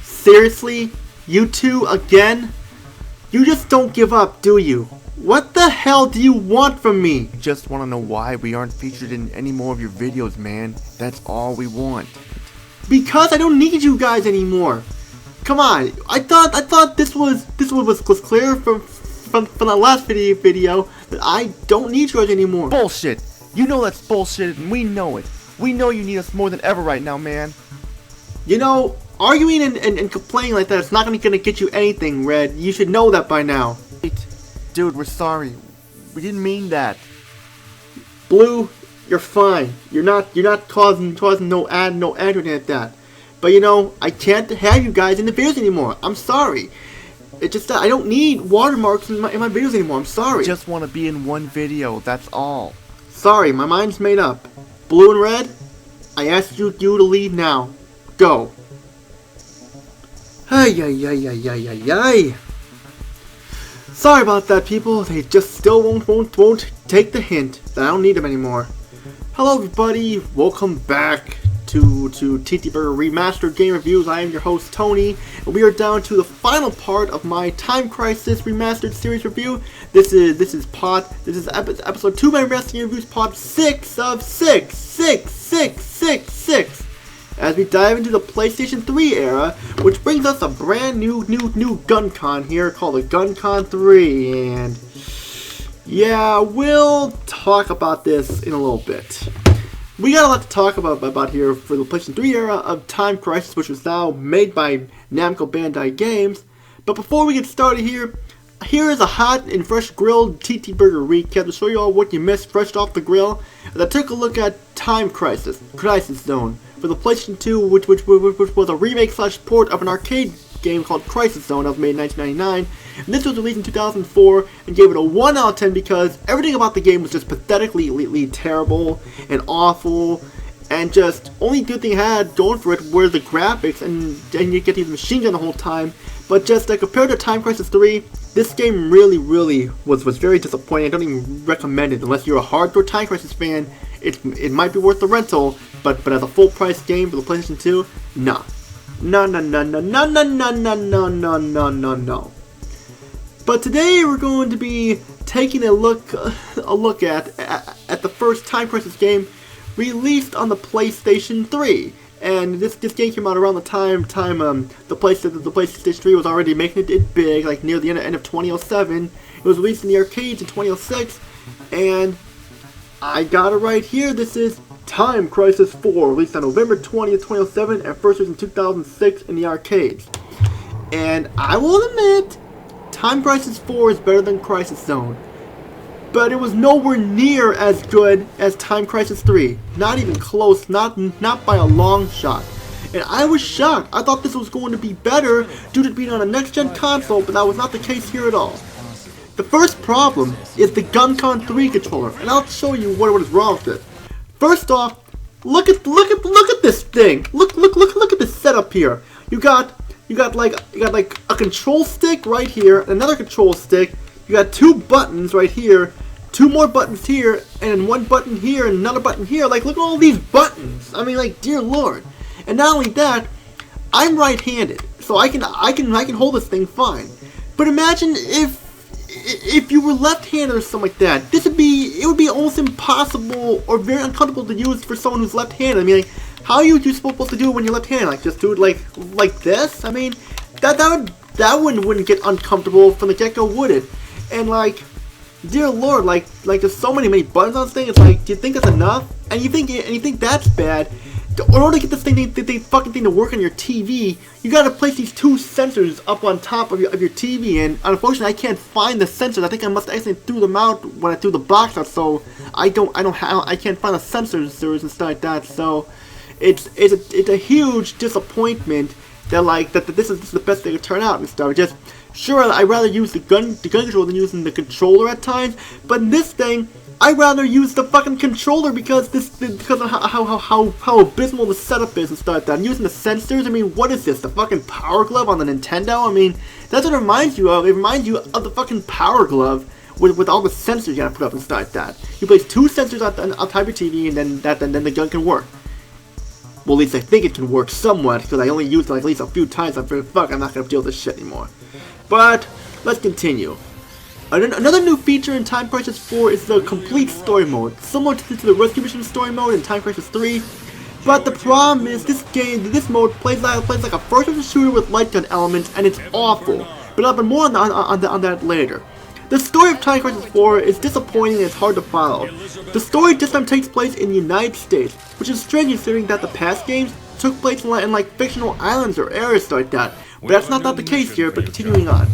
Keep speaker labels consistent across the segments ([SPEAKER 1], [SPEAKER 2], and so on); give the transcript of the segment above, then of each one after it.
[SPEAKER 1] Seriously? You two again? You just don't give up, do you? What the hell do you want from me?
[SPEAKER 2] Just want to know why we aren't featured in any more of your videos, man. That's all we want.
[SPEAKER 1] Because I don't need you guys anymore. Come on, I thought this was clear from the last video that I don't need you guys anymore.
[SPEAKER 2] Bullshit! You know that's bullshit, and we know it. We know you need us more than ever right now, man.
[SPEAKER 1] You know, arguing and complaining like that is not gonna get you anything, Red. You should know that by now.
[SPEAKER 2] Dude, we're sorry. We didn't mean that.
[SPEAKER 1] Blue, you're fine. You're not causing no aggravation at that. But you know, I can't have you guys in the videos anymore. I'm sorry. It's just that I don't need watermarks in my videos anymore. I'm sorry.
[SPEAKER 2] Just want to be in one video. That's all.
[SPEAKER 1] Sorry, my mind's made up. Blue and Red, I ask you to leave now. Go. Ay. Sorry about that, people. They just still won't take the hint that I don't need them anymore. Hello, everybody. Welcome back to TTBurger Remastered Game Reviews. I am your host, Tony, and we are down to the final part of my Time Crisis Remastered Series review. This is episode 2 of my Remastered Reviews, part 6 of 6. As we dive into the PlayStation 3 era, which brings us a brand new gun con here called the Gun Con 3, and yeah, we'll talk about this in a little bit. We got a lot to talk about here for the PlayStation 3 era of Time Crisis, which was now made by Namco Bandai Games. But before we get started here is a hot and fresh grilled TTBurger Recap to show you all what you missed fresh off the grill. As I took a look at Time Crisis Zone for the PlayStation 2, which was a remake / port of an arcade game called Crisis Zone that was made in 1999. And this was released in 2004 and gave it a 1 out of 10 because everything about the game was just pathetically terrible and awful, and just only good thing it had going for it were the graphics, and you get these machine gun the whole time. But just compared to Time Crisis 3, this game really was very disappointing. I don't even recommend it unless you're a hardcore Time Crisis fan. It might be worth the rental, but as a full price game for the PlayStation 2, no. But today we're going to be taking a look at the first Time Crisis game released on the PlayStation 3. And this game came out around the time the PlayStation 3 was already making it big, like near the end of 2007. It was released in the arcades in 2006, and I got it right here. This is Time Crisis 4, released on November 20th, 2007, and first released in 2006 in the arcades. And I will admit, Time Crisis 4 is better than Crisis Zone, but it was nowhere near as good as Time Crisis 3. Not even close, not by a long shot. And I was shocked. I thought this was going to be better due to it being on a next-gen console, but that was not the case here at all. The first problem is the Gun Con 3 controller, and I'll show you what is wrong with it. First off, look at this thing. Look at this setup here. You got like a control stick right here, another control stick. You got 2 buttons right here, 2 more buttons here, and 1 button here, and another button here. Like, look at all these buttons. I mean, like, dear Lord. And not only that, I'm right-handed, so I can hold this thing fine. But imagine if you were left-handed or something like that. It would be almost impossible or very uncomfortable to use for someone who's left-handed. I mean, like, how are you supposed to do it when you're left-handed? Like, just do it like this? I mean, that wouldn't get uncomfortable from the get-go, would it? And like, dear Lord, like there's so many buttons on this thing. It's like, do you think that's enough? And you think that's bad? In order to get this fucking thing to work on your TV, you gotta place these 2 sensors up on top of your TV. And unfortunately, I can't find the sensors. I think I must have accidentally threw them out when I threw the box out. So I can't find the sensors and stuff like that. So it's a huge disappointment that this is the best thing to turn out and stuff. Just sure, I'd rather use the gun controller than using the controller at times, but in this thing, I'd rather use the fucking controller because of how abysmal the setup is and stuff like that. And using the sensors, I mean, what is this? The fucking Power Glove on the Nintendo? I mean, that's what it reminds you of. It reminds you of the fucking Power Glove with all the sensors you gotta put up inside that. You place 2 sensors on top of your TV, and then the gun can work. Well, at least I think it can work somewhat, because I only used it like at least a few times. I figured, fuck, I'm not gonna deal with this shit anymore. But let's continue. Another new feature in Time Crisis 4 is the complete story mode, similar to the Rescue Mission story mode in Time Crisis 3. But the problem is, this mode plays like a first-person shooter with light gun elements, and it's awful. But I'll be more on that later. The story of Time Crisis 4 is disappointing and it's hard to follow. The story this time takes place in the United States, which is strange considering that the past games took place in like fictional islands or areas like that. But that's not the case here, but continuing on.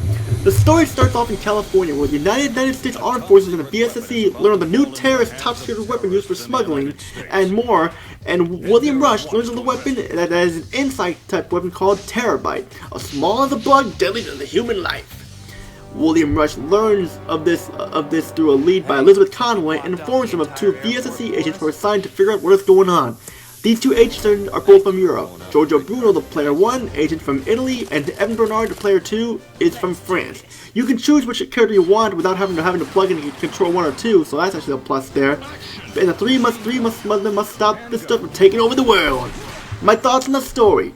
[SPEAKER 1] The story starts off in California, where the United States Armed Forces and the BSSE learn of the new terrorist top-secret weapon used for smuggling and more, and William Rush learns of the weapon that is an insect-type weapon called Terabyte, as small as a bug, deadly to the human life. William Rush learns of this through a lead by Elizabeth Conway and informs him of 2 BSSE agents who are assigned to figure out what is going on. These 2 agents are both from Europe. Giorgio Bruno, the player 1, agent from Italy, and Evan Bernard, the player 2, is from France. You can choose which character you want without having to plug in control 1 or 2, so that's actually a plus there. And the 3 must stop this stuff from taking over the world. My thoughts on the story.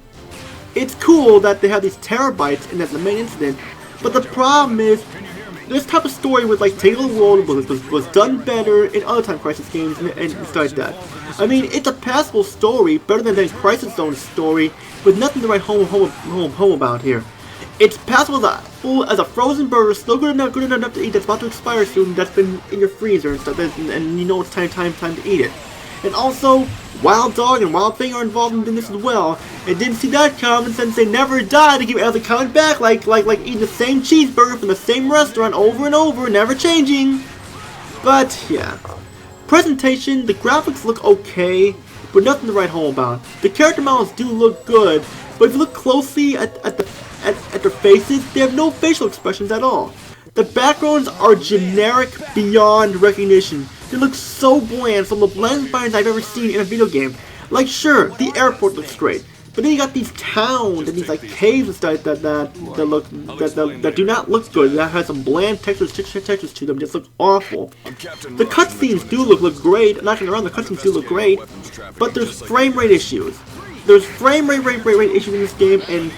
[SPEAKER 1] It's cool that they have these terabytes and that's the main incident, but the problem is, this type of story with like taking over the world was done better in other Time Crisis games and stuff like that. I mean, it's a passable story, better than Crisis Zone's story, with nothing to write home about here. It's passable as a frozen burger, still good enough to eat, that's about to expire soon, that's been in your freezer and stuff, and you know it's time to eat it. And also, Wild Dog and Wild Thing are involved in this as well. And didn't see that coming since they never died to give Ellie coming back like eating the same cheeseburger from the same restaurant over and over, never changing. But yeah. Presentation, the graphics look okay, but nothing to write home about. The character models do look good, but if you look closely at their faces, they have no facial expressions at all. The backgrounds are generic beyond recognition. They look so bland, some of the blandest environments I've ever seen in a video game. Like sure, the airport looks great, but then you got these towns and these like caves and stuff that do not look good. That has some bland textures to them, just look awful. The cutscenes do look great. I'm not gonna run, the cutscenes do look great, but there's frame rate issues. There's frame rate issues in this game, and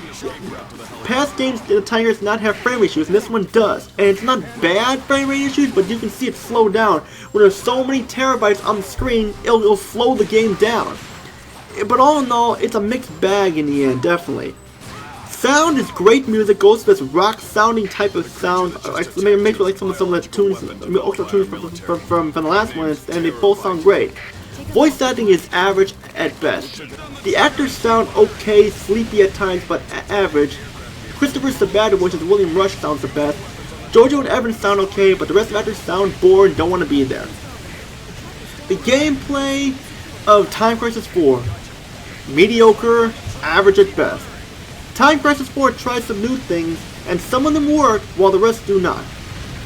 [SPEAKER 1] past games in the Time Crisis not have frame issues, and this one does. And it's not bad frame rate issues, but you can see it slow down. When there's so many terabytes on the screen, it'll slow the game down. But all in all, it's a mixed bag in the end, definitely. Sound is great music, goes to this rock-sounding type of sound. Maybe like some of the tunes, also tunes from the last one, and they both sound great. Voice acting is average at best. The actors sound okay, sleepy at times, but average. Christopher Sabato, which is William Rush, sounds the best. Giorgio and Evan sound okay, but the rest of the actors sound bored and don't want to be there. The gameplay of Time Crisis 4. Mediocre, average at best. Time Crisis 4 tries some new things, and some of them work, while the rest do not.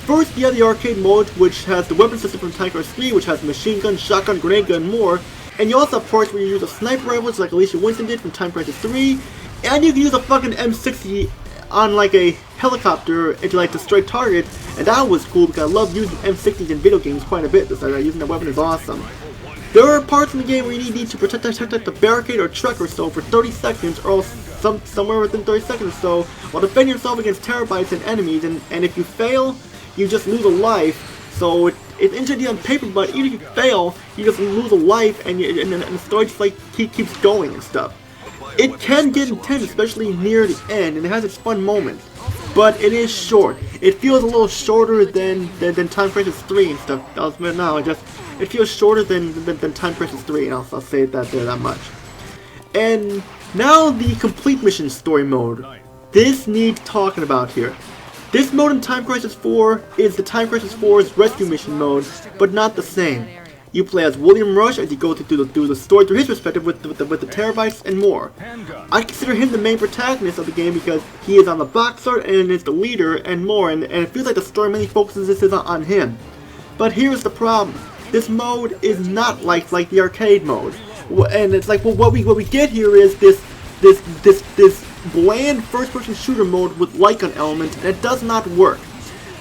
[SPEAKER 1] First, you have the arcade mode, which has the weapon system from Time Crisis 3, which has machine gun, shotgun, grenade gun, and more. And you also have parts where you use a sniper rifle, like Alicia Winston did from Time Crisis 3. And you can use a fucking M60 on like a helicopter and to like destroy targets. And that was cool because I love using M60s in video games quite a bit. So using that weapon is awesome. There are parts in the game where you need to protect the barricade or truck or so for 30 seconds, or else somewhere within 30 seconds or so, while defending yourself against terabytes and enemies. And if you fail, you just lose a life. So it's interesting on paper, but even if you fail, you just lose a life, and the story just like keeps going and stuff. It can get intense, especially near the end, and it has its fun moments. But it is short. It feels a little shorter than Time Crisis 3 and stuff. It feels shorter than Time Crisis 3, and I'll say that much. And now the complete mission story mode. This needs talking about here. This mode in Time Crisis 4 is the Time Crisis 4's rescue mission mode, but not the same. You play as William Rush as you go through the story through his perspective with the terabytes and more. I consider him the main protagonist of the game because he is on the box art and is the leader and more, and it feels like the story mainly focuses on him. But here's the problem. This mode is not like the arcade mode. And it's like, well, what we get here is this bland first-person shooter mode with light gun elements, and it does not work.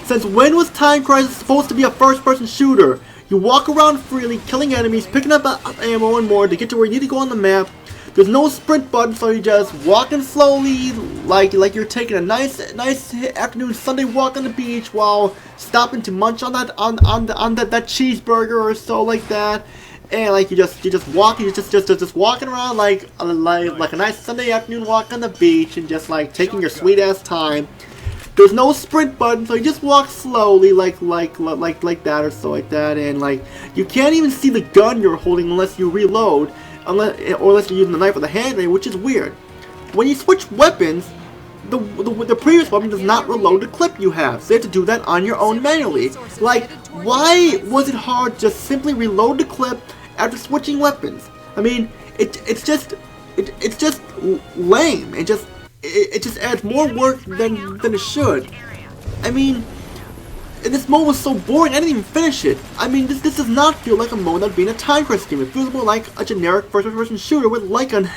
[SPEAKER 1] Since when was Time Crisis supposed to be a first-person shooter? You walk around freely, killing enemies, picking up ammo and more to get to where you need to go on the map. There's no sprint button, so you're just walking slowly, like you're taking a nice afternoon Sunday walk on the beach while stopping to munch on that cheeseburger or so like that. And like you're just walking around like a nice Sunday afternoon walk on the beach and just like taking your sweet ass time. There's no sprint button, so you just walk slowly like that or so like that, and like you can't even see the gun you're holding unless you reload, unless you're using the knife or the hand grenade, which is weird. When you switch weapons, the previous weapon does not reload the clip you have, so you have to do that on your own manually. Like, why was it hard to just simply reload the clip after switching weapons? I mean, it's just lame. It just adds more work than it should. I mean, and this mode was so boring, I didn't even finish it. I mean, this does not feel like a mode that would be in a Time Crisis game. It feels more like a generic first-person shooter with Lycan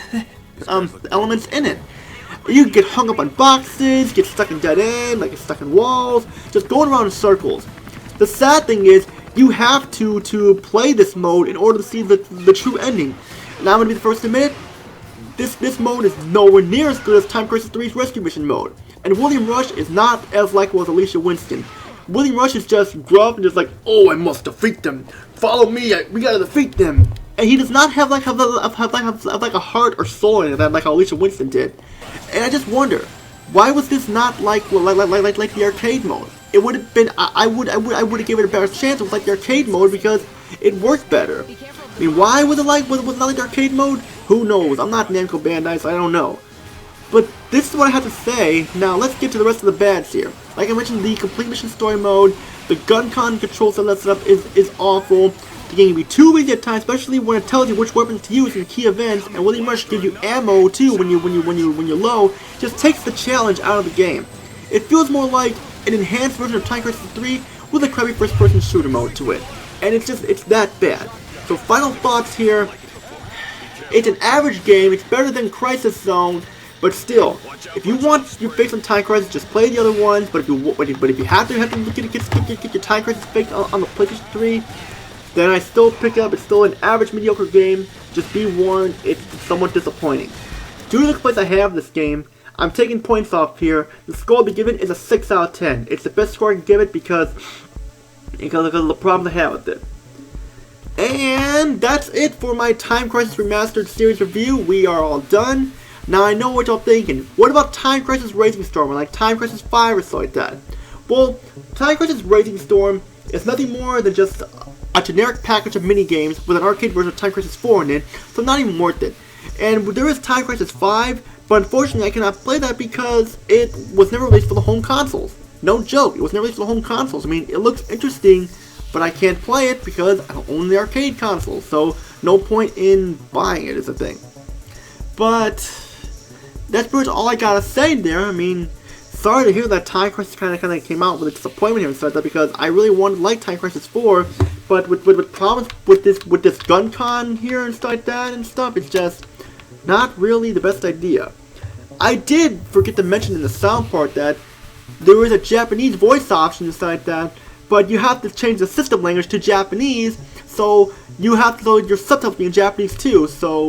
[SPEAKER 1] elements in it. You get hung up on boxes, get stuck in dead end, like get stuck in walls, just going around in circles. The sad thing is, you have to play this mode in order to see the true ending. And I'm going to be the first to admit it. This mode is nowhere near as good as Time Crisis 3's Rescue Mission mode. And William Rush is not as likable as Alicia Winston. William Rush is just gruff and just like, oh, I must defeat them. Follow me, we gotta defeat them. And he does not have like a heart or soul in it like Alicia Winston did. And I just wonder, why was this not like the arcade mode? It would have been, I would have given it a better chance with like the arcade mode because it worked better. I mean, why was it was not like the arcade mode? Who knows? I'm not Namco Bandai, so I don't know. But this is what I have to say. Now let's get to the rest of the bads here. Like I mentioned, the complete mission story mode, the gun con control setup is awful. The game can be too easy at times, especially when it tells you which weapons to use in key events, and William Rush gives you ammo too when you're low. Just takes the challenge out of the game. It feels more like an enhanced version of Time Crisis 3 with a crappy first-person shooter mode to it, and it's that bad. So final thoughts here. It's an average game. It's better than Crisis Zone, but still, if you want your fix on Time Crisis, just play the other ones. But if you have to get your Time Crisis fix on the PlayStation 3, then I still pick it up. It's still an average, mediocre game. Just be warned, it's somewhat disappointing. Due to the complaints I have of this game, I'm taking points off here. The score I'll be given is a 6 out of 10. It's the best score I can give it because of the problems I have with it. And that's it for my Time Crisis Remastered Series review. We are all done. Now I know what y'all thinking. What about Time Crisis Racing Storm, or like Time Crisis 5 or so like that? Well, Time Crisis Racing Storm is nothing more than just a generic package of mini-games with an arcade version of Time Crisis 4 in it, so not even worth it. And there is Time Crisis 5, but unfortunately I cannot play that because it was never released for the home consoles. No joke, it was never released for the home consoles. I mean, it looks interesting, but I can't play it because I don't own the arcade console, so no point in buying it is a thing. But that's pretty much all I gotta say there. I mean, sorry to hear that Time Crisis kind of came out with a disappointment here and stuff, because I really wanted to like Time Crisis 4, but with problems with this gun con here and stuff like that and stuff, it's just not really the best idea. I did forget to mention in the sound part that there is a Japanese voice option and stuff like that, but you have to change the system language to Japanese, so you have to load your subtitles in Japanese too. So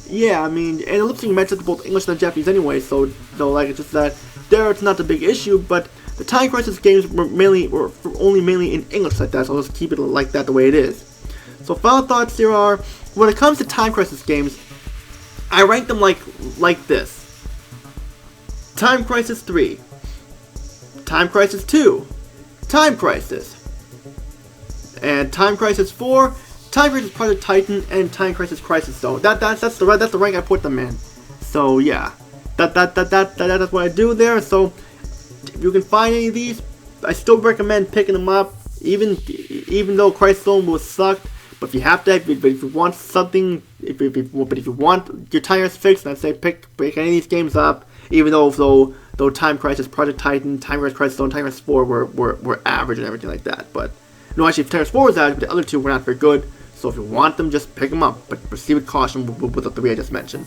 [SPEAKER 1] yeah, I mean, and it looks like you mentioned both English and Japanese anyway, so like it's just that there it's not the big issue. But the Time Crisis games were only mainly in English like that, so I'll just keep it like that the way it is. So final thoughts here are, when it comes to Time Crisis games, I rank them like this: Time Crisis 3, Time Crisis 2, Time Crisis, and Time Crisis 4, Time Crisis Project Titan, and Time Crisis Crisis Zone. That's the rank I put them in. So yeah, that's what I do there. So if you can find any of these, I still recommend picking them up, even though Crisis Zone will suck. But if you have to, if you want something, if you want your tires fixed, I'd say pick any of these games up. Even though Time Crisis Project Titan, Time Crisis Zone, Time Crisis 4 were average and everything like that. But no, actually, Time Crisis 4 was average, but the other two were not very good. So if you want them, just pick them up, but proceed with caution with the three I just mentioned.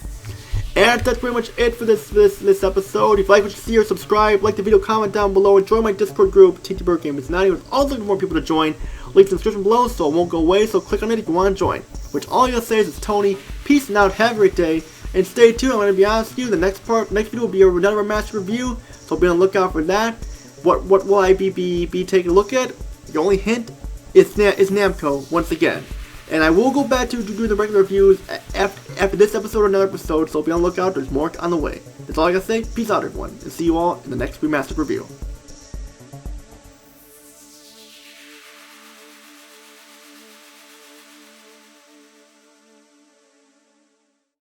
[SPEAKER 1] And that's pretty much it for this episode. If you like what you see or subscribe, like the video, comment down below, and join my Discord group, TTBurger Gamers 90. There's also looking for more people to join. Link in the description below, so it won't go away, so click on it if you want to join. Which all you gotta say is it's Tony. Peace and out, have a great day, and stay tuned. I'm gonna be honest with you, the next video will be another remaster review, so be on the lookout for that. What will I be taking a look at? The only hint is Namco once again. And I will go back to do the regular reviews after this episode or another episode, so be on the lookout, there's more on the way. That's all I gotta say. Peace out, everyone, and see you all in the next remastered review.